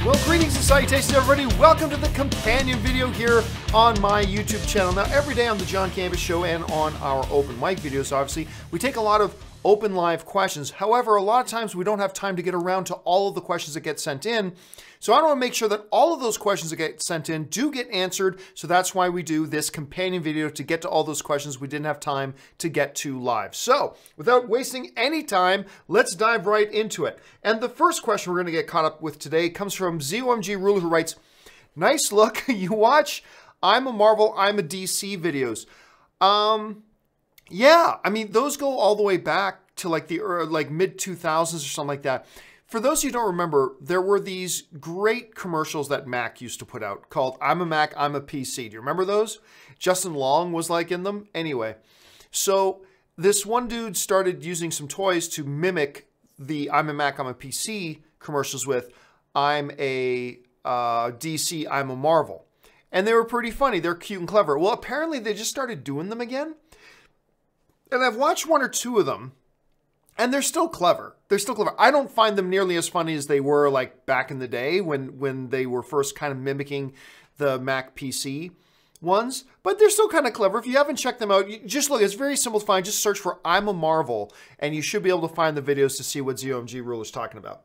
Well, greetings and salutations, everybody. Welcome to the companion video here on my YouTube channel. Now, every day on the John Canvas Show and on our open mic videos, obviously, we take a lot of open live questions. However, a lot of times we don't have time to get around to all of the questions that get sent in. So I want to make sure that all of those questions that get sent in do get answered. So that's why we do this companion video, to get to all those questions we didn't have time to get to live. So without wasting any time, let's dive right into it. And the first question we're going to get caught up with today comes from ZOMG Ruler, who writes, "Nice look. You watch I'm a Marvel, I'm a DC videos." Yeah, I mean, those go all the way back to like the mid 2000s or something like that. For those of you who don't remember, there were these great commercials that Mac used to put out called I'm a Mac, I'm a PC. Do you remember those? Justin Long was like in them. Anyway, so this one dude started using some toys to mimic the I'm a Mac, I'm a PC commercials with I'm a DC, I'm a Marvel. And they were pretty funny. They're cute and clever. Well, apparently they just started doing them again. And I've watched one or two of them. And they're still clever. They're still clever. I don't find them nearly as funny as they were like back in the day when they were first kind of mimicking the Mac PC ones. But they're still kind of clever. If you haven't checked them out, just look. It's very simple to find. Just search for I'm a Marvel, and you should be able to find the videos to see what ZOMG Ruler's talking about.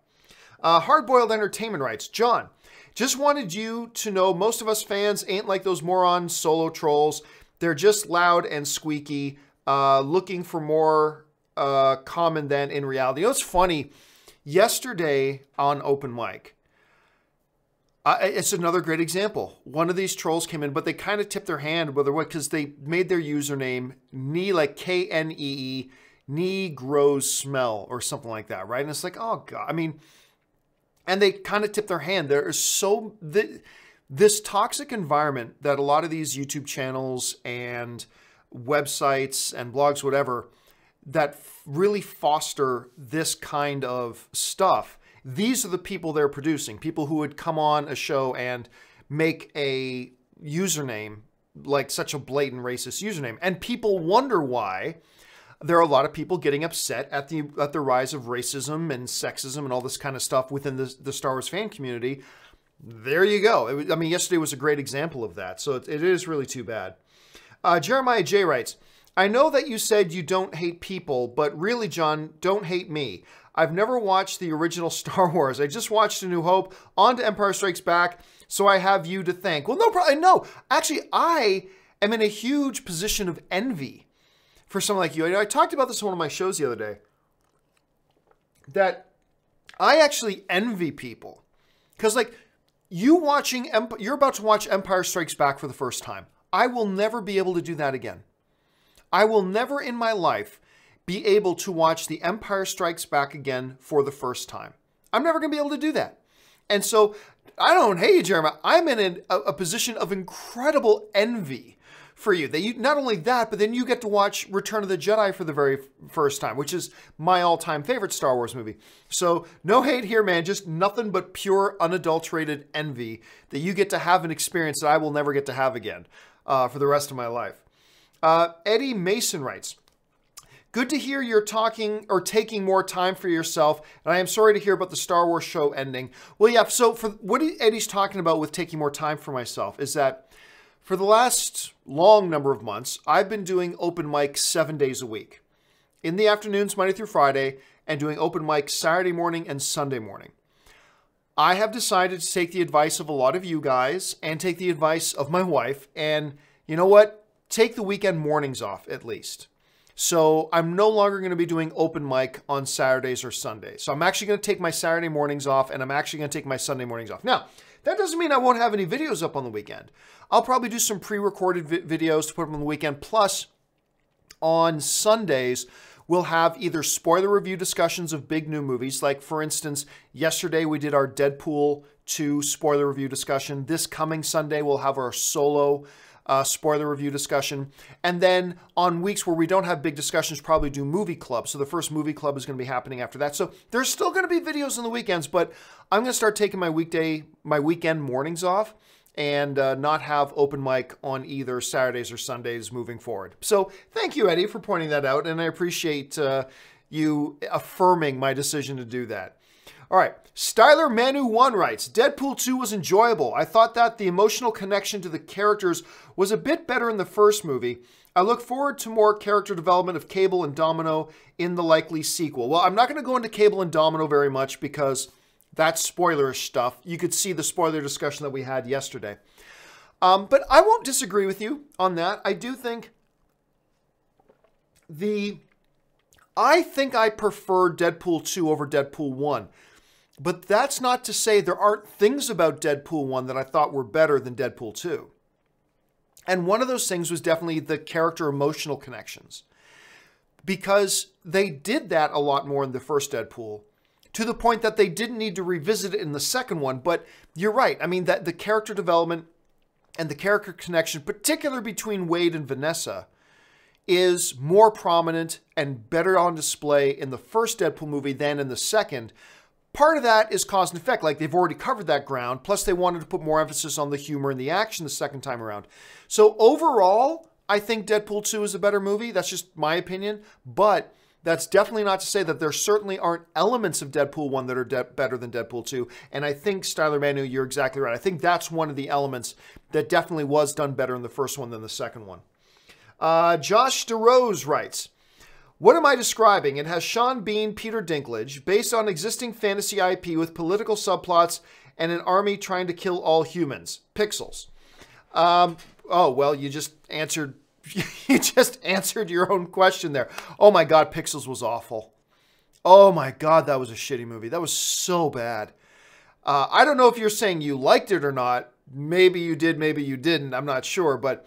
Hardboiled Entertainment writes, "John, just wanted you to know most of us fans ain't like those moron solo trolls. They're just loud and squeaky, looking for more common than in reality." You know, it's funny. Yesterday on open mic, it's another great example. One of these trolls came in, but they kind of tipped their hand whether what, because they made their username knee, like KNEE, knee grows smell or something like that, right? And it's like, oh god, I mean, and they kind of tipped their hand. There is so this toxic environment that a lot of these YouTube channels and websites and blogs, whatever, that really foster this kind of stuff. These are the people they're producing. People who would come on a show and make a username, like such a blatant racist username. And people wonder why there are a lot of people getting upset at the rise of racism and sexism and all this kind of stuff within the Star Wars fan community. There you go. I mean, yesterday was a great example of that. So it is really too bad. Jeremiah J writes, "I know that you said you don't hate people, but really, John, don't hate me. I've never watched the original Star Wars. I just watched A New Hope, on to Empire Strikes Back, so I have you to thank." Well, no problem. No, actually, I am in a huge position of envy for someone like you. I talked about this on one of my shows the other day, that I actually envy people. Because, like, you're about to watch Empire Strikes Back for the first time. I will never be able to do that again. I will never in my life be able to watch The Empire Strikes Back again for the first time. I'm never going to be able to do that. And so I don't hate you, Jeremiah. I'm in a position of incredible envy for you. That you, not only that, but then you get to watch Return of the Jedi for the very first time, which is my all-time favorite Star Wars movie. So no hate here, man. Just nothing but pure, unadulterated envy that you get to have an experience that I will never get to have again for the rest of my life. Eddie Mason writes, "Good to hear you're talking or taking more time for yourself, and I am sorry to hear about the Star Wars show ending." Well, yeah, so for what Eddie's talking about with taking more time for myself is that for the last long number of months, I've been doing open mic 7 days a week. In the afternoons, Monday through Friday, and doing open mic Saturday morning and Sunday morning. I have decided to take the advice of a lot of you guys and take the advice of my wife, and you know what? Take the weekend mornings off at least. So I'm no longer going to be doing open mic on Saturdays or Sundays. So I'm actually going to take my Saturday mornings off, and I'm actually going to take my Sunday mornings off. Now, that doesn't mean I won't have any videos up on the weekend. I'll probably do some pre-recorded videos to put them on the weekend. Plus, on Sundays, we'll have either spoiler review discussions of big new movies. Like, for instance, yesterday we did our Deadpool 2 spoiler review discussion. This coming Sunday, we'll have our solo spoiler review discussion. And then on weeks where we don't have big discussions, probably do movie club. So the first movie club is going to be happening after that. So there's still going to be videos on the weekends, but I'm going to start taking my weekend mornings off and not have open mic on either Saturdays or Sundays moving forward. So thank you, Eddie, for pointing that out. And I appreciate you affirming my decision to do that. All right. Styler Manu 1 writes, Deadpool 2 was enjoyable. I thought that the emotional connection to the characters was a bit better in the first movie. I look forward to more character development of Cable and Domino in the likely sequel. Well, I'm not going to go into Cable and Domino very much because that's spoilerish stuff. You could see the spoiler discussion that we had yesterday. But I won't disagree with you on that. I do think I prefer Deadpool 2 over Deadpool 1. But that's not to say there aren't things about Deadpool 1 that I thought were better than Deadpool 2. And one of those things was definitely the character emotional connections. Because they did that a lot more in the first Deadpool, to the point that they didn't need to revisit it in the second one. But you're right. I mean, that the character development and the character connection, particularly between Wade and Vanessa, is more prominent and better on display in the first Deadpool movie than in the second. Part of that is cause and effect. Like, they've already covered that ground. Plus, they wanted to put more emphasis on the humor and the action the second time around. So overall, I think Deadpool 2 is a better movie. That's just my opinion. But that's definitely not to say that there certainly aren't elements of Deadpool 1 that are better than Deadpool 2. And I think, Styler Manu, you're exactly right. I think that's one of the elements that definitely was done better in the first one than the second one. Josh DeRose writes, what am I describing? It has Sean Bean, Peter Dinklage, based on existing fantasy IP with political subplots and an army trying to kill all humans. Pixels. Oh, well, you just answered your own question there. Oh my God, Pixels was awful. Oh my God, that was a shitty movie. That was so bad. I don't know if you're saying you liked it or not. Maybe you did, maybe you didn't. I'm not sure, but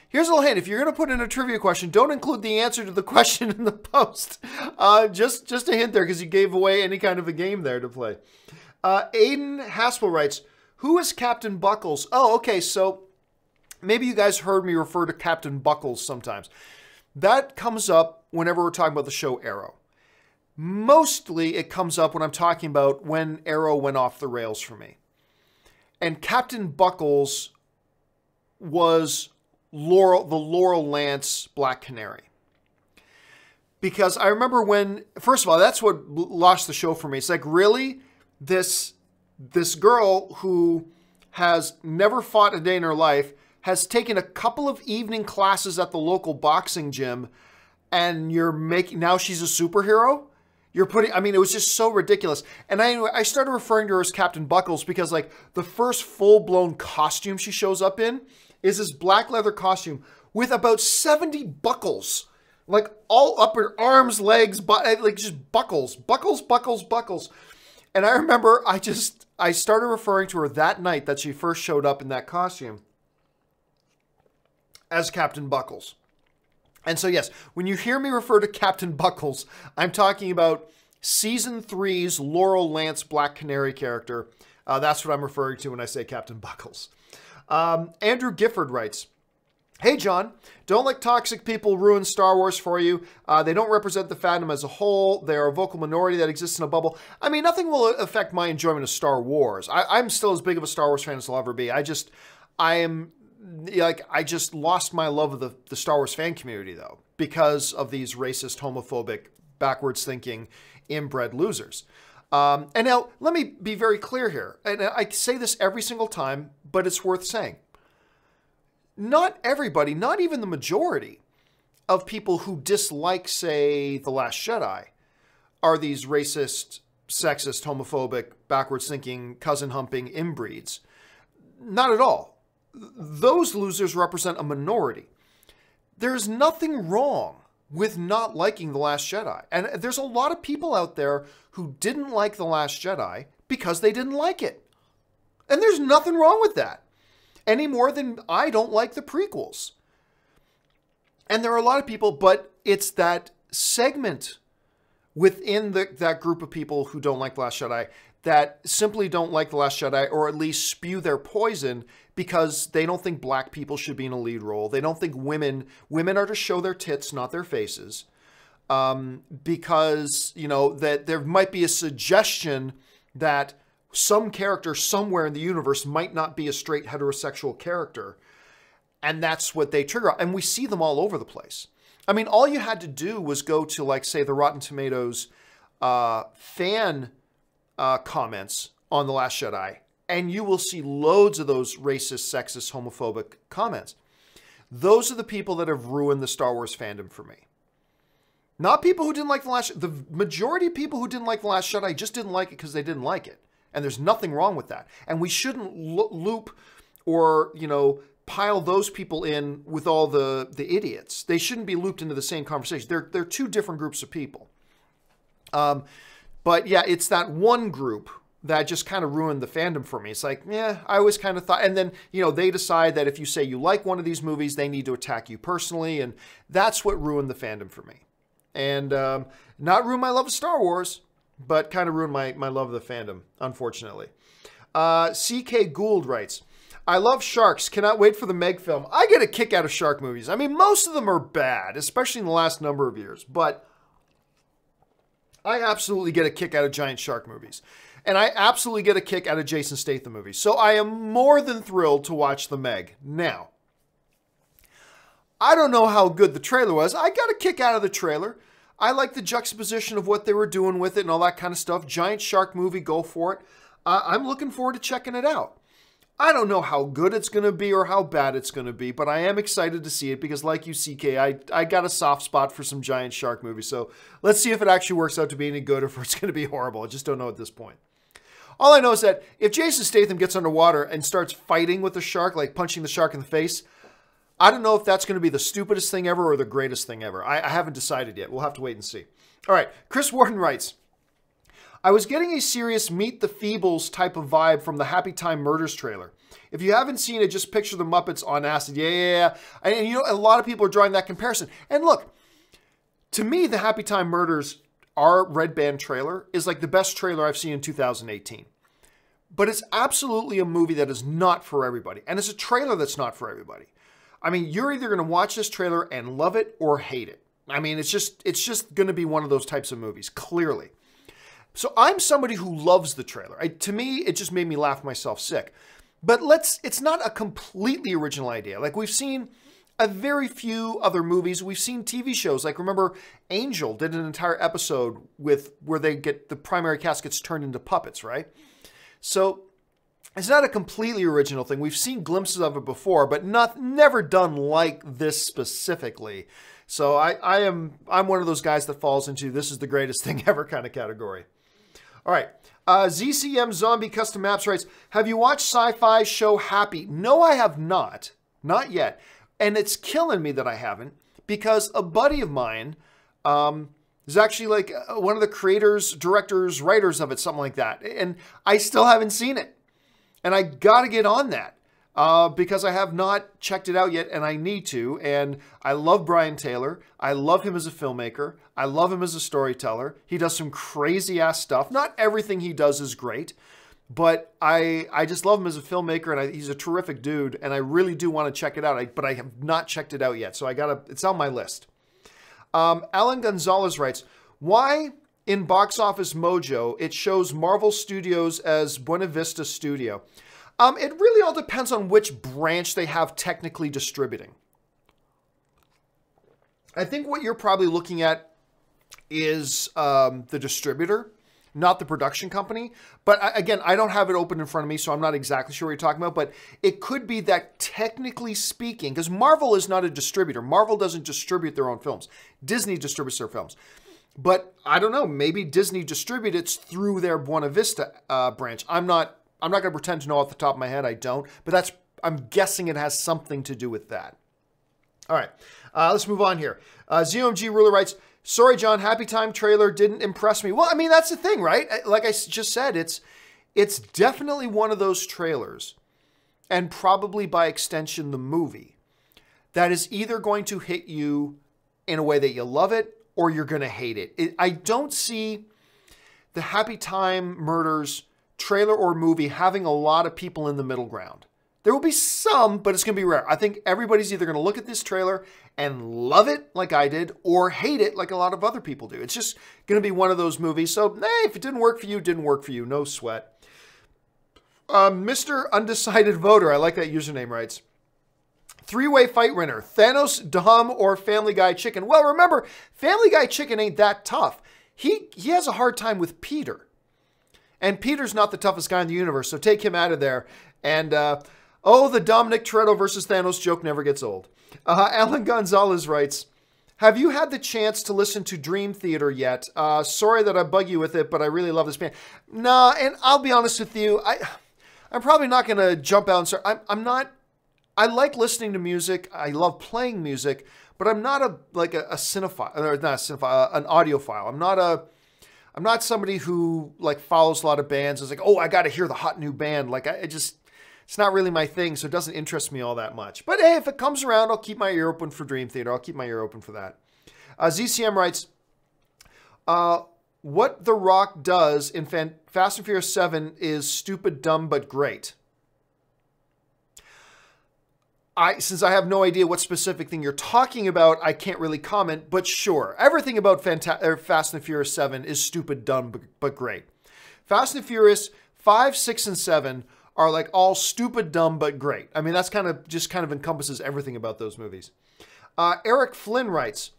here's a little hint. If you're going to put in a trivia question, don't include the answer to the question in the post. Just a hint there, because you gave away any kind of a game there to play. Aiden Haspel writes, who is Captain Buckles? Oh, okay, so maybe you guys heard me refer to Captain Buckles sometimes. That comes up whenever we're talking about the show Arrow. Mostly it comes up when I'm talking about when Arrow went off the rails for me. And Captain Buckles was the Laurel Lance Black Canary. Because I remember when, first of all, that's what lost the show for me. It's like, really? This girl who has never fought a day in her life has taken a couple of evening classes at the local boxing gym, and now she's a superhero? It was just so ridiculous. And I started referring to her as Captain Buckles because, like, the first full-blown costume she shows up in is this black leather costume with about 70 buckles. Like, all up her arms, legs, like, just buckles. And I remember I started referring to her that night that she first showed up in that costume as Captain Buckles. And so, yes, when you hear me refer to Captain Buckles, I'm talking about Season 3's Laurel Lance Black Canary character. That's what I'm referring to when I say Captain Buckles. Andrew Gifford writes, hey, John, don't let toxic people ruin Star Wars for you. They don't represent the fandom as a whole. They are a vocal minority that exists in a bubble. I mean, nothing will affect my enjoyment of Star Wars. I'm still as big of a Star Wars fan as I'll ever be. I just lost my love of the Star Wars fan community, though, because of these racist, homophobic, backwards thinking, inbred losers. And now, let me be very clear here. And I say this every single time, but it's worth saying. Not everybody, not even the majority of people who dislike, say, The Last Jedi are these racist, sexist, homophobic, backwards thinking, cousin humping inbreeds. Not at all. Those losers represent a minority. There's nothing wrong with not liking The Last Jedi. And there's a lot of people out there who didn't like The Last Jedi because they didn't like it. And there's nothing wrong with that. Any more than I don't like the prequels. And there are a lot of people, but it's that segment within that group of people who don't like The Last Jedi that simply don't like The Last Jedi, or at least spew their poison because they don't think black people should be in a lead role. They don't think women are to show their tits, not their faces. Because, that there might be a suggestion that some character somewhere in the universe might not be a straight heterosexual character. And that's what they trigger. And we see them all over the place. I mean, all you had to do was go to, like, say, the Rotten Tomatoes fan comments on The Last Jedi, and you will see loads of those racist, sexist, homophobic comments. Those are the people that have ruined the Star Wars fandom for me. Not people who didn't like the majority of people who didn't like The Last Jedi just didn't like it because they didn't like it. And there's nothing wrong with that. And we shouldn't loop or, you know, pile those people in with all the idiots. They shouldn't be looped into the same conversation. They're two different groups of people. But yeah, it's that one group that just kind of ruined the fandom for me. It's like, yeah, I always kind of thought, and then, you know, they decide that if you say you like one of these movies, they need to attack you personally. And that's what ruined the fandom for me. And not ruined my love of Star Wars, but kind of ruined my love of the fandom, unfortunately. C.K. Gould writes, I love sharks. Cannot wait for the Meg film. I get a kick out of shark movies. I mean, most of them are bad, especially in the last number of years. But I absolutely get a kick out of giant shark movies. And I absolutely get a kick out of Jason Statham movies. So I am more than thrilled to watch the Meg. Now, I don't know how good the trailer was. I got a kick out of the trailer. I like the juxtaposition of what they were doing with it and all that kind of stuff. Giant shark movie, go for it. I'm looking forward to checking it out. I don't know how good it's going to be or how bad it's going to be, but I am excited to see it because like you, CK, I got a soft spot for some giant shark movies. So let's see if it actually works out to be any good or if it's going to be horrible. I just don't know at this point. All I know is that if Jason Statham gets underwater and starts fighting with the shark, like punching the shark in the face, I don't know if that's going to be the stupidest thing ever or the greatest thing ever. I haven't decided yet. We'll have to wait and see. All right. Chris Warden writes, I was getting a serious Meet the Feebles type of vibe from the Happy Time Murders trailer. If you haven't seen it, just picture the Muppets on acid. Yeah. And you know, a lot of people are drawing that comparison. And look, to me, the Happy Time Murders, our Red Band trailer, is like the best trailer I've seen in 2018. But it's absolutely a movie that is not for everybody. And it's a trailer that's not for everybody. I mean, you're either going to watch this trailer and love it or hate it. I mean, it's just going to be one of those types of movies, clearly. So I'm somebody who loves the trailer. To me, it just made me laugh myself sick. But it's not a completely original idea. Like, we've seen a very few other movies. We've seen TV shows. Like, remember, Angel did an entire episode where they get the primary cast gets turned into puppets, right? So it's not a completely original thing. We've seen glimpses of it before, but never done like this specifically. So I'm one of those guys that falls into this is the greatest thing ever kind of category. All right. ZCM Zombie Custom Maps writes, have you watched sci-fi show Happy? No, I have not. Not yet. And it's killing me that I haven't because a buddy of mine is actually like one of the creators, directors, writers of it, something like that. And I still haven't seen it. And I got to get on that because I have not checked it out yet, and I need to. And I love Brian Taylor. I love him as a filmmaker. I love him as a storyteller. He does some crazy-ass stuff. Not everything he does is great, but I just love him as a filmmaker, and he's a terrific dude, and I really do want to check it out, but I have not checked it out yet, so it's on my list. Alan Gonzalez writes, why in Box Office Mojo it shows Marvel Studios as Buena Vista Studio? It really all depends on which branch they have technically distributing. I think what you're probably looking at is the distributor, not the production company. But again, I don't have it open in front of me, so I'm not exactly sure what you're talking about. But it could be that technically speaking, because Marvel is not a distributor. Marvel doesn't distribute their own films. Disney distributes their films. But I don't know, maybe Disney distributes it through their Buena Vista branch. I'm not going to pretend to know off the top of my head. I don't. But I'm guessing it has something to do with that. All right. Let's move on here. ZOMG Ruler writes, sorry, John, Happy Time trailer didn't impress me. Well, I mean, that's the thing, right? Like I just said, it's definitely one of those trailers, and probably by extension the movie, that is either going to hit you in a way that you love it or you're going to hate it. I don't see the Happy Time Murders trailer or movie having a lot of people in the middle ground. There will be some, but it's going to be rare. I think everybody's either going to look at this trailer and love it like I did or hate it like a lot of other people do. It's just going to be one of those movies. So, hey, if it didn't work for you, it didn't work for you. No sweat. Mr. Undecided Voter, I like that username, writes, three-way fight winner, Thanos, Dom, or Family Guy Chicken. Well, remember, Family Guy Chicken ain't that tough. He has a hard time with Peter. And Peter's not the toughest guy in the universe, so take him out of there. And, oh, the Dominic Toretto versus Thanos joke never gets old. Alan Gonzalez writes, have you had the chance to listen to Dream Theater yet? Sorry that I bug you with it, but I really love this band. Nah, and I'll be honest with you, I'm probably not going to jump out and start. I like listening to music. I love playing music, but I'm not a cinephile, or not a cinephile, an audiophile. I'm not somebody who like follows a lot of bands. It's like, oh, I got to hear the hot new band. Like it's not really my thing, so it doesn't interest me all that much. But hey, if it comes around, I'll keep my ear open for Dream Theater. I'll keep my ear open for that. ZCM writes, what The Rock does in Fast and Furious 7 is stupid, dumb, but great. Since I have no idea what specific thing you're talking about, I can't really comment, but sure. Everything about Fast and Furious 7 is stupid, dumb, but great. Fast and Furious 5, 6, and 7 are like all stupid, dumb, but great. I mean, that's kind of encompasses everything about those movies. Erik Flynn writes,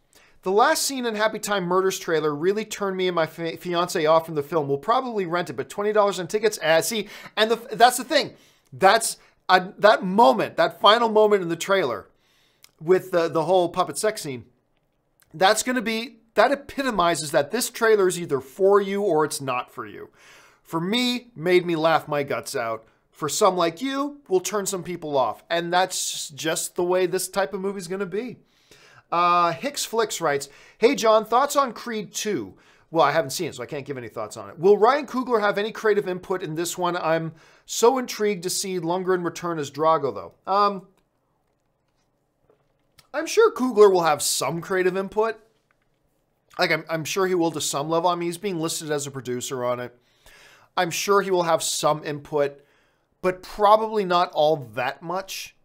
the last scene in Happy Time Murders trailer really turned me and my fiance off from the film. We'll probably rent it, but $20 on tickets? See, and that's the thing. That's that moment, that final moment in the trailer with the whole puppet sex scene, that epitomizes that this trailer is either for you or it's not for you. For me, made me laugh my guts out. For some like you, will turn some people off. And that's just the way this type of movie is going to be. Hicks Flicks writes, hey John, thoughts on Creed 2? Well, I haven't seen it, so I can't give any thoughts on it. Will Ryan Coogler have any creative input in this one? I'm so intrigued to see Lundgren return as Drago, though. I'm sure Coogler will have some creative input. Like, I'm sure he will to some level. I mean, he's being listed as a producer on it. I'm sure he will have some input, but probably not all that much.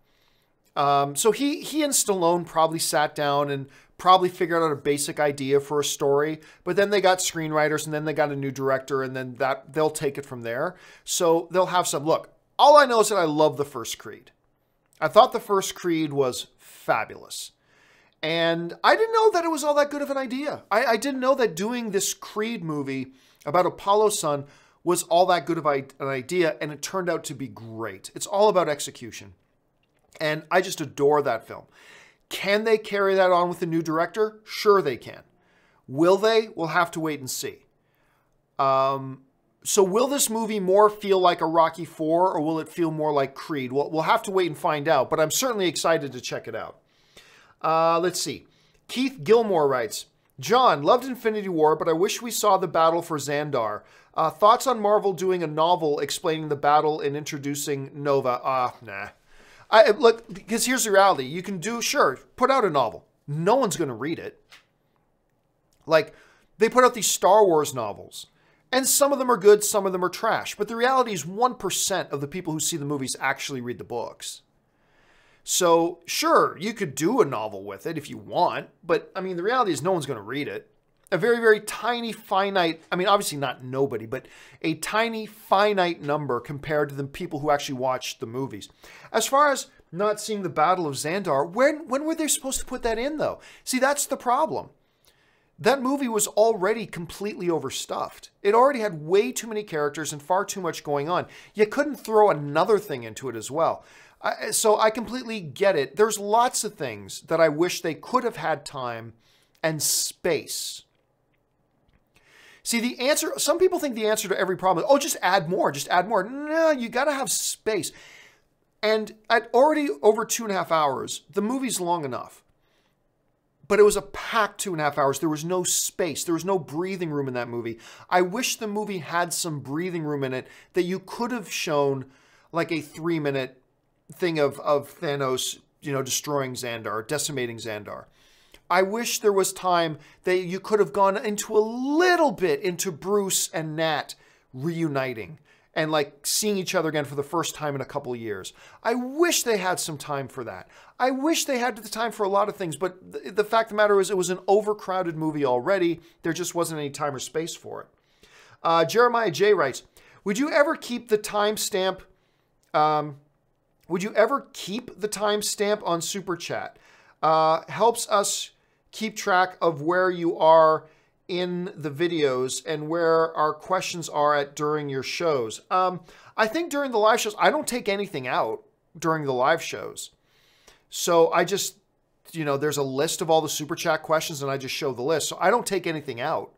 So he and Stallone probably sat down and probably figured out a basic idea for a story, but then they got screenwriters and then they got a new director and then they'll take it from there. So they'll have some, look, all I know is that I love the first Creed. I thought the first Creed was fabulous. And I didn't know that it was all that good of an idea. I didn't know that doing this Creed movie about Apollo's son was all that good of an idea, and it turned out to be great. It's all about execution. And I just adore that film. Can they carry that on with a new director? Sure they can. Will they? We'll have to wait and see. So will this movie more feel like a Rocky IV, or will it feel more like Creed? We'll have to wait and find out, but I'm certainly excited to check it out. Let's see. Keith Gilmore writes, John, loved Infinity War, but I wish we saw the battle for Xandar. Thoughts on Marvel doing a novel explaining the battle and introducing Nova? Nah. Look, because here's the reality. You can put out a novel. No one's going to read it. Like, they put out these Star Wars novels. And some of them are good, some of them are trash. But the reality is 1% of the people who see the movies actually read the books. So, sure, you could do a novel with it if you want. But, I mean, the reality is no one's going to read it. A very, very tiny, finite, I mean, obviously not nobody, but a tiny, finite number compared to the people who actually watched the movies. As far as not seeing the Battle of Xandar, when were they supposed to put that in, though? See, that's the problem. That movie was already completely overstuffed. It already had way too many characters and far too much going on. You couldn't throw another thing into it as well. So I completely get it. There's lots of things that I wish they could have had time and space. See, the answer, some people think the answer to every problem is, oh, just add more, just add more. No, you got to have space. And at already over 2.5 hours, the movie's long enough. But it was a packed 2.5 hours. There was no space. There was no breathing room in that movie. I wish the movie had some breathing room in it that you could have shown like a 3-minute thing of Thanos, destroying Xandar, decimating Xandar. I wish there was time that you could have gone into a little bit into Bruce and Nat reuniting and like seeing each other again for the first time in a couple of years. I wish they had some time for that. I wish they had the time for a lot of things, but the fact of the matter is it was an overcrowded movie already. There just wasn't any time or space for it. Jeremiah J. writes, would you ever keep the timestamp? Would you ever keep the timestamp on Super Chat? Helps us keep track of where you are in the videos and where our questions are at during your shows. I think during the live shows, I don't take anything out during the live shows. So I just, there's a list of all the super chat questions and I just show the list. So I don't take anything out.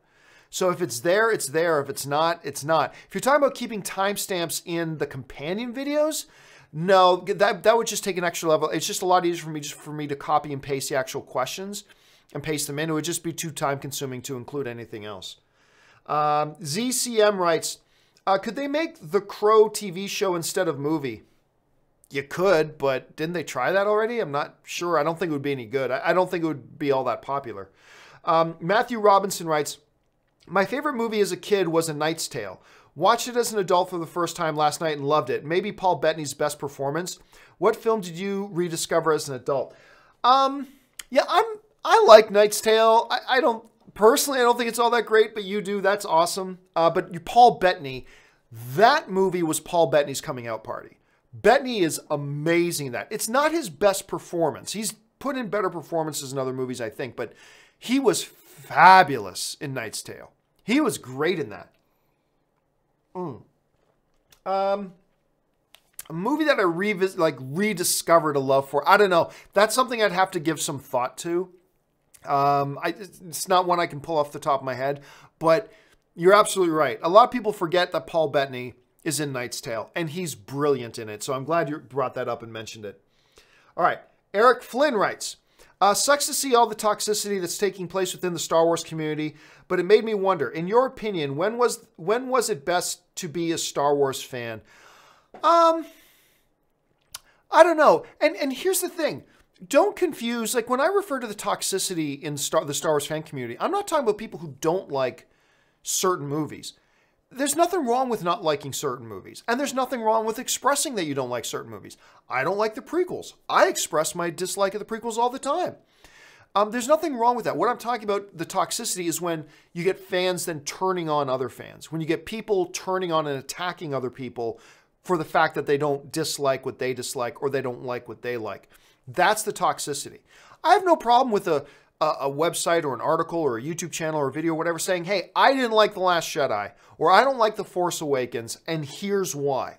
So if it's there, it's there. If it's not, it's not. If you're talking about keeping timestamps in the companion videos, no, that would just take an extra level. It's just a lot easier for me to copy and paste the actual questions and paste them in. It would just be too time consuming to include anything else. ZCM Rights, could they make the Crow TV show instead of movie? You could, but didn't they try that already? I'm not sure. I don't think it would be any good. I don't think it would be all that popular. Matthew Robinson writes, my favorite movie as a kid was A Knight's Tale. Watched it as an adult for the first time last night and loved it. Maybe Paul Bettany's best performance. What film did you rediscover as an adult? Yeah, I like Knight's Tale. I don't think it's all that great, but you do. That's awesome. But Paul Bettany, that movie was Paul Bettany's coming out party. Bettany is amazing in that. It's not his best performance. He's put in better performances in other movies, I think, but he was fabulous in Knight's Tale. He was great in that. A movie that I rediscovered a love for. I don't know. That's something I'd have to give some thought to. It's not one I can pull off the top of my head, but you're absolutely right. A lot of people forget that Paul Bettany is in Knight's Tale, and he's brilliant in it. So I'm glad you brought that up and mentioned it. All right. Erik Flynn writes, sucks to see all the toxicity that's taking place within the Star Wars community, but it made me wonder, in your opinion, when was it best to be a Star Wars fan? I don't know. And here's the thing. Don't confuse, like when I refer to the toxicity in the Star Wars fan community, I'm not talking about people who don't like certain movies. There's nothing wrong with not liking certain movies. And there's nothing wrong with expressing that you don't like certain movies. I don't like the prequels. I express my dislike of the prequels all the time. There's nothing wrong with that. What I'm talking about, the toxicity, is when you get fans then turning on other fans. When you get people turning on and attacking other people for the fact that they don't dislike what they dislike or they don't like what they like. That's the toxicity. I have no problem with a website or an article or a YouTube channel or a video or whatever saying, hey, I didn't like The Last Jedi or I don't like The Force Awakens and here's why.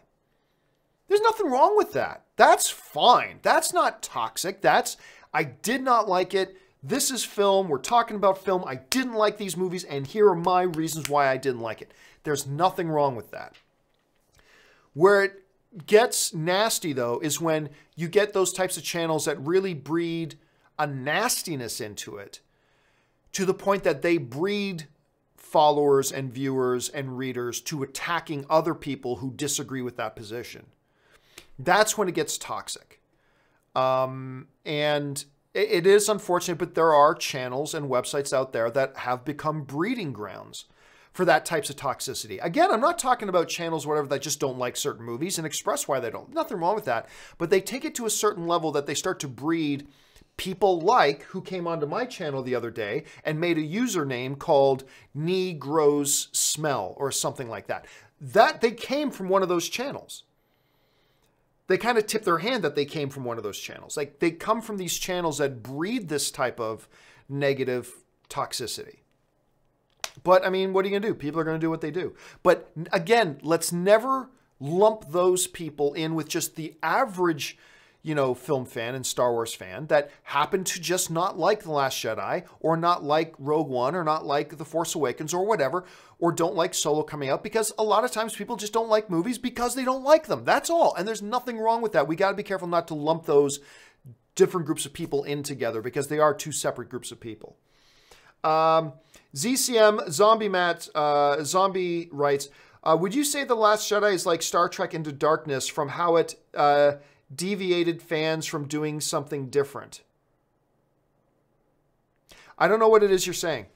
There's nothing wrong with that. That's fine. That's not toxic. I did not like it. This is film. We're talking about film. I didn't like these movies and here are my reasons why I didn't like it. There's nothing wrong with that. Where it gets nasty, though, is when you get those types of channels that really breed a nastiness into it to the point that they breed followers and viewers and readers to attacking other people who disagree with that position. That's when it gets toxic. And it is unfortunate, but there are channels and websites out there that have become breeding grounds for that types of toxicity. Again, I'm not talking about channels or whatever that just don't like certain movies and express why they don't. Nothing wrong with that. But they take it to a certain level that they start to breed people like who came onto my channel the other day and made a username called Knee Grows Smell or something like that. That they came from one of those channels. They kind of tip their hand that they came from one of those channels. Like they come from these channels that breed this type of negative toxicity. But I mean, what are you going to do? People are going to do what they do. But again, let's never lump those people in with just the average, film fan and Star Wars fan that happen to just not like The Last Jedi or not like Rogue One or not like The Force Awakens or whatever, or don't like Solo coming out, because a lot of times people just don't like movies because they don't like them. That's all. And there's nothing wrong with that. We got to be careful not to lump those different groups of people in together because they are two separate groups of people. ZCM Zombie writes, would you say The Last Jedi is like Star Trek Into Darkness from how it deviated fans from doing something different? I don't know what it is you're saying.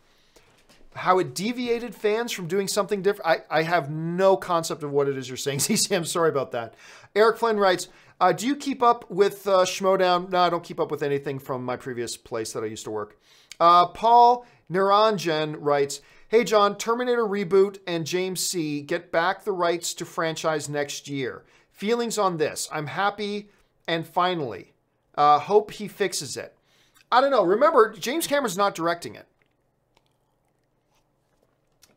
How it deviated fans from doing something different? I have no concept of what it is you're saying. ZCM, sorry about that. Erik Flynn writes, do you keep up with Schmodown? No, I don't keep up with anything from my previous place that I used to work. Paul Niranjan writes, hey, John, Terminator reboot and James C. get back the rights to franchise next year. Feelings on this? I'm happy and finally. Hope he fixes it. I don't know. Remember, James Cameron's not directing it.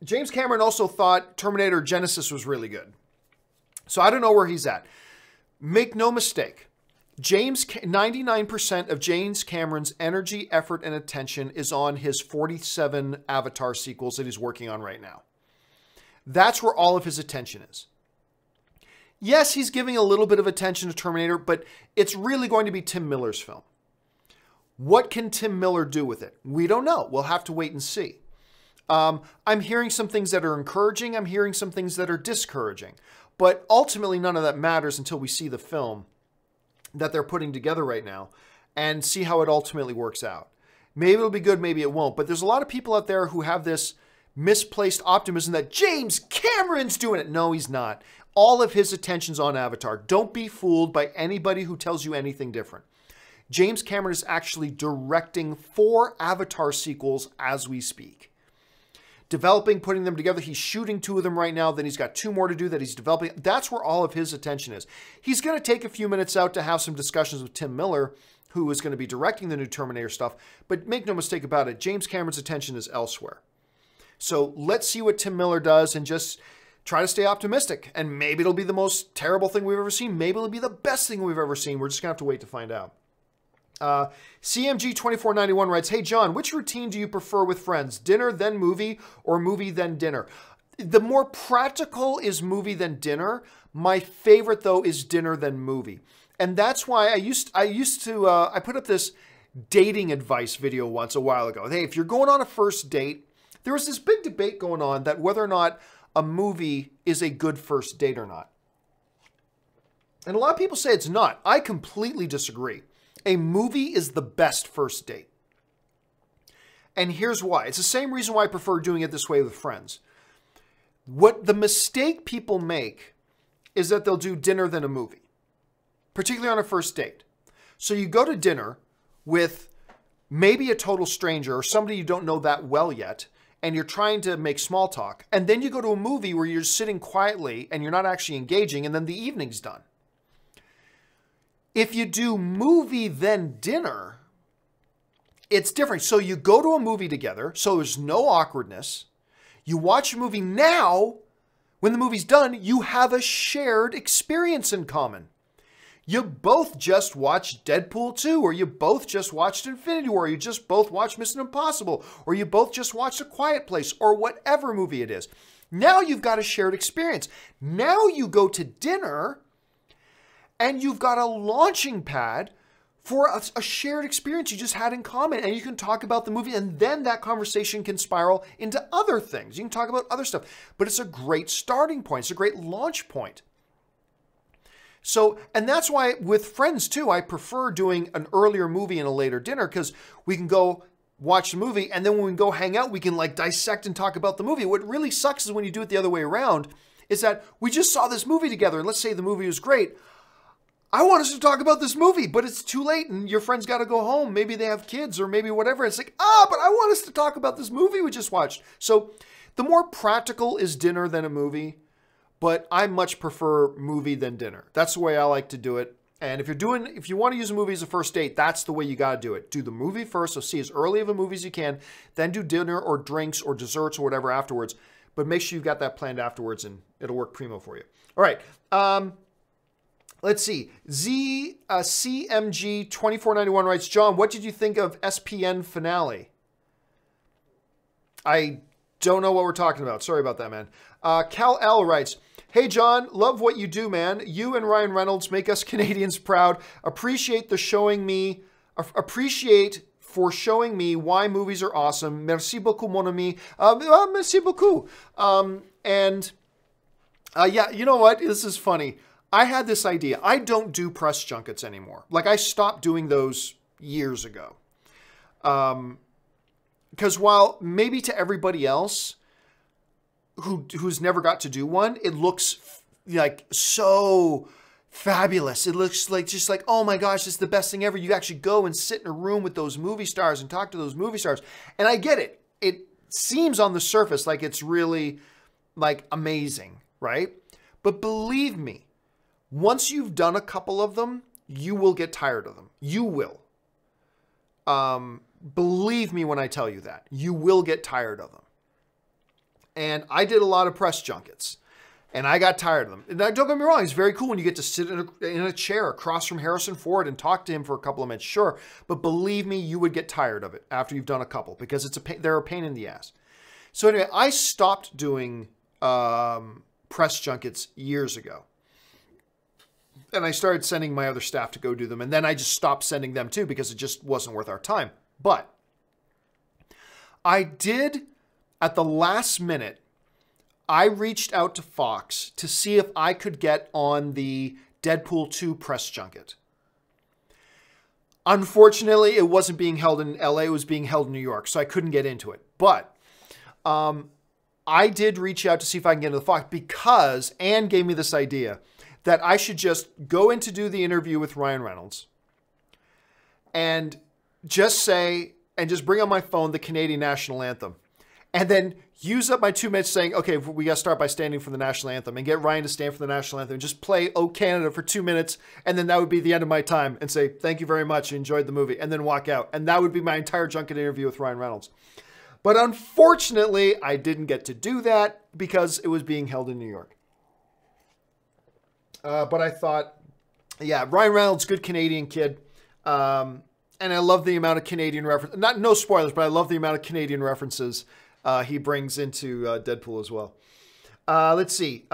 James Cameron also thought Terminator Genesis was really good. So I don't know where he's at. Make no mistake. 99% of James Cameron's energy, effort, and attention is on his 47 Avatar sequels that he's working on right now. That's where all of his attention is. Yes, he's giving a little bit of attention to Terminator, but it's really going to be Tim Miller's film. What can Tim Miller do with it? We don't know. We'll have to wait and see. I'm hearing some things that are encouraging. I'm hearing some things that are discouraging. But ultimately, none of that matters until we see the film that they're putting together right now and see how it ultimately works out. Maybe it'll be good, maybe it won't. But there's a lot of people out there who have this misplaced optimism that James Cameron's doing it. No, he's not. All of his attention's on Avatar. Don't be fooled by anybody who tells you anything different. James Cameron is actually directing 4 Avatar sequels as we speak. Developing, putting them together. He's shooting 2 of them right now. Then he's got 2 more to do that he's developing. That's where all of his attention is. He's going to take a few minutes out to have some discussions with Tim Miller, who is going to be directing the new Terminator stuff. But make no mistake about it, James Cameron's attention is elsewhere. So let's see what Tim Miller does and just try to stay optimistic. And maybe it'll be the most terrible thing we've ever seen. Maybe it'll be the best thing we've ever seen. We're just going to have to wait to find out. CMG2491 writes, hey, John, which routine do you prefer with friends? Dinner, then movie, or movie, then dinner? The more practical is movie, then dinner. My favorite, though, is dinner, then movie. And that's why I put up this dating advice video once a while ago. Hey, if you're going on a first date, there was this big debate going on that whether or not a movie is a good first date or not. And a lot of people say it's not. I completely disagree. A movie is the best first date. And here's why. It's the same reason why I prefer doing it this way with friends. What the mistake people make is that they'll do dinner then a movie, particularly on a first date. So you go to dinner with maybe a total stranger or somebody you don't know that well yet, and you're trying to make small talk. And then you go to a movie where you're sitting quietly and you're not actually engaging, and then the evening's done. If you do movie, then dinner, it's different. So you go to a movie together, so there's no awkwardness. You watch a movie now, when the movie's done, you have a shared experience in common. You both just watched Deadpool 2, or you both just watched Infinity War, or you just both watched Mission Impossible, or you both just watched A Quiet Place, or whatever movie it is. Now you've got a shared experience. Now you go to dinner, and you've got a launching pad for a shared experience you just had in common. And you can talk about the movie, and then that conversation can spiral into other things. You can talk about other stuff. But it's a great starting point. It's a great launch point. So, and that's why with friends too, I prefer doing an earlier movie and a later dinner, because we can go watch the movie, and then when we go hang out, we can like dissect and talk about the movie. What really sucks is when you do it the other way around, is that we just saw this movie together, and let's say the movie was great. I want us to talk about this movie, but it's too late and your friend's got to go home. Maybe they have kids or maybe whatever. It's like, but I want us to talk about this movie we just watched. So the more practical is dinner than a movie, but I much prefer movie than dinner. That's the way I like to do it. And if you want to use a movie as a first date, that's the way you got to do it. Do the movie first, so see as early of a movie as you can, then do dinner or drinks or desserts or whatever afterwards. But make sure you've got that planned afterwards and it'll work primo for you. All right. Let's see. CMG2491 writes, John, what did you think of SPN finale? I don't know what we're talking about. Sorry about that, man. Cal L writes, hey, John, love what you do, man. You and Ryan Reynolds make us Canadians proud. Appreciate for showing me why movies are awesome. Merci beaucoup, mon ami. Merci beaucoup. Yeah, you know what? This is funny. I had this idea. I don't do press junkets anymore. Like, I stopped doing those years ago. Because while maybe to everybody else who's never got to do one, it looks like so fabulous. It looks like just like, oh my gosh, this is the best thing ever. You actually go and sit in a room with those movie stars and talk to those movie stars. And I get it. It seems on the surface like it's really like amazing, right? But believe me, once you've done a couple of them, you will get tired of them. You will. Believe me when I tell you that. You will get tired of them. And I did a lot of press junkets. And I got tired of them. Now, don't get me wrong, he's very cool when you get to sit in a chair across from Harrison Ford and talk to him for a couple of minutes. Sure, but believe me, you would get tired of it after you've done a couple because they're a pain in the ass. So anyway, I stopped doing press junkets years ago. And I started sending my other staff to go do them. And then I just stopped sending them too because it just wasn't worth our time. But I did, at the last minute, I reached out to Fox to see if I could get on the Deadpool 2 press junket. Unfortunately, it wasn't being held in LA, it was being held in New York, so I couldn't get into it. But I did reach out to see if I can get into the Fox because Ann gave me this idea that I should just go in to do the interview with Ryan Reynolds and just say, and just bring on my phone the Canadian National Anthem. And then use up my 2 minutes saying, okay, we got to start by standing for the national anthem and get Ryan to stand for the national anthem and just play "Oh Canada" for 2 minutes. And then that would be the end of my time and say, thank you very much. I enjoyed the movie, and then walk out. And that would be my entire junket interview with Ryan Reynolds. But unfortunately, I didn't get to do that because it was being held in New York. But I thought, yeah, Ryan Reynolds, good Canadian kid. And I love the amount of Canadian references. No spoilers, but I love the amount of Canadian references he brings into Deadpool as well. Let's see.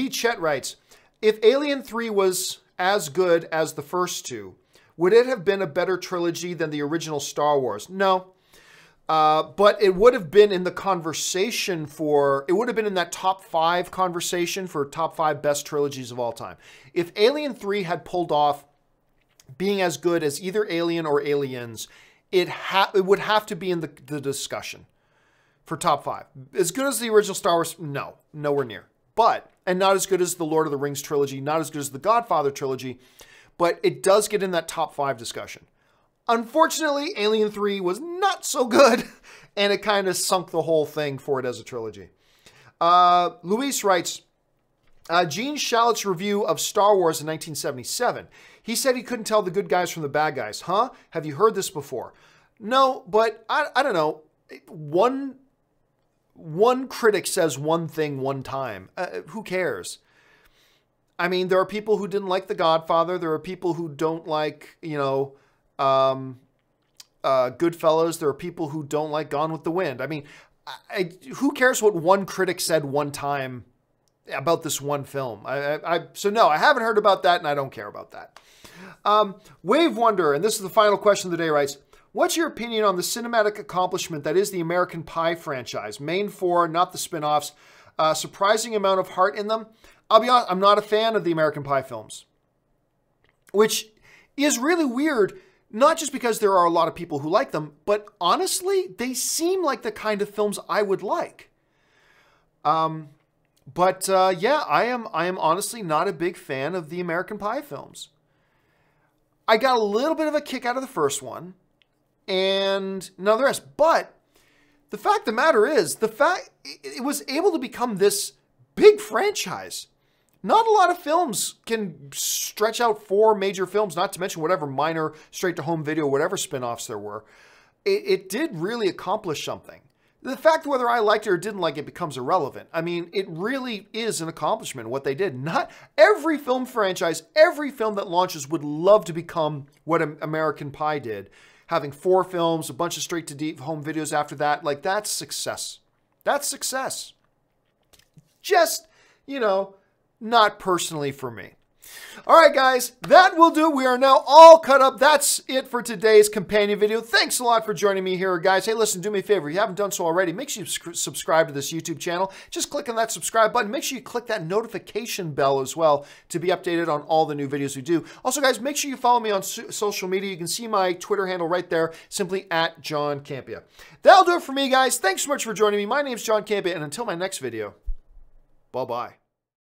Chet writes, if Alien 3 was as good as the first two, would it have been a better trilogy than the original Star Wars? No. But it would have been in the conversation it would have been in that top 5 conversation for top 5 best trilogies of all time. If Alien 3 had pulled off being as good as either Alien or Aliens, it would have to be in the discussion for top 5. As good as the original Star Wars? No, nowhere near. But, and not as good as the Lord of the Rings trilogy, not as good as the Godfather trilogy, but it does get in that top 5 discussion. Unfortunately, Alien 3 was not so good, and it kind of sunk the whole thing for it as a trilogy. Luis writes, Gene Shalit's review of Star Wars in 1977. He said he couldn't tell the good guys from the bad guys. Huh? Have you heard this before? No, but I don't know. One critic says one thing one time. Who cares? I mean, there are people who didn't like The Godfather. There are people who don't like, Goodfellas. There are people who don't like Gone with the Wind. I mean, who cares what one critic said one time about this one film? So no, I haven't heard about that, and I don't care about that. Wave Wonder, and this is the final question of the day, writes, what's your opinion on the cinematic accomplishment that is the American Pie franchise? Main 4, not the spin-offs. Surprising amount of heart in them. I'll be honest, I'm not a fan of the American Pie films, which is really weird, not just because there are a lot of people who like them, but honestly, they seem like the kind of films I would like. Yeah, I am honestly not a big fan of the American Pie films. I got a little bit of a kick out of the first one, and none of the rest. But the fact of the matter is, it was able to become this big franchise. Not a lot of films can stretch out 4 major films, not to mention whatever minor straight-to-home video, whatever spin-offs there were. It did really accomplish something. The fact whether I liked it or didn't like it becomes irrelevant. I mean, it really is an accomplishment, what they did. Not every film franchise, every film that launches would love to become what American Pie did. Having 4 films, a bunch of straight-to-home videos after that, like, that's success. That's success. Just, not personally for me. All right, guys, that will do. We are now all cut up. That's it for today's companion video. Thanks a lot for joining me here, guys. Hey, listen, do me a favor. If you haven't done so already, make sure you subscribe to this YouTube channel. Just click on that subscribe button. Make sure you click that notification bell as well to be updated on all the new videos we do. Also, guys, make sure you follow me on social media. You can see my Twitter handle right there, simply @JohnCampia. That'll do it for me, guys. Thanks so much for joining me. My name's John Campia, and until my next video, bye-bye.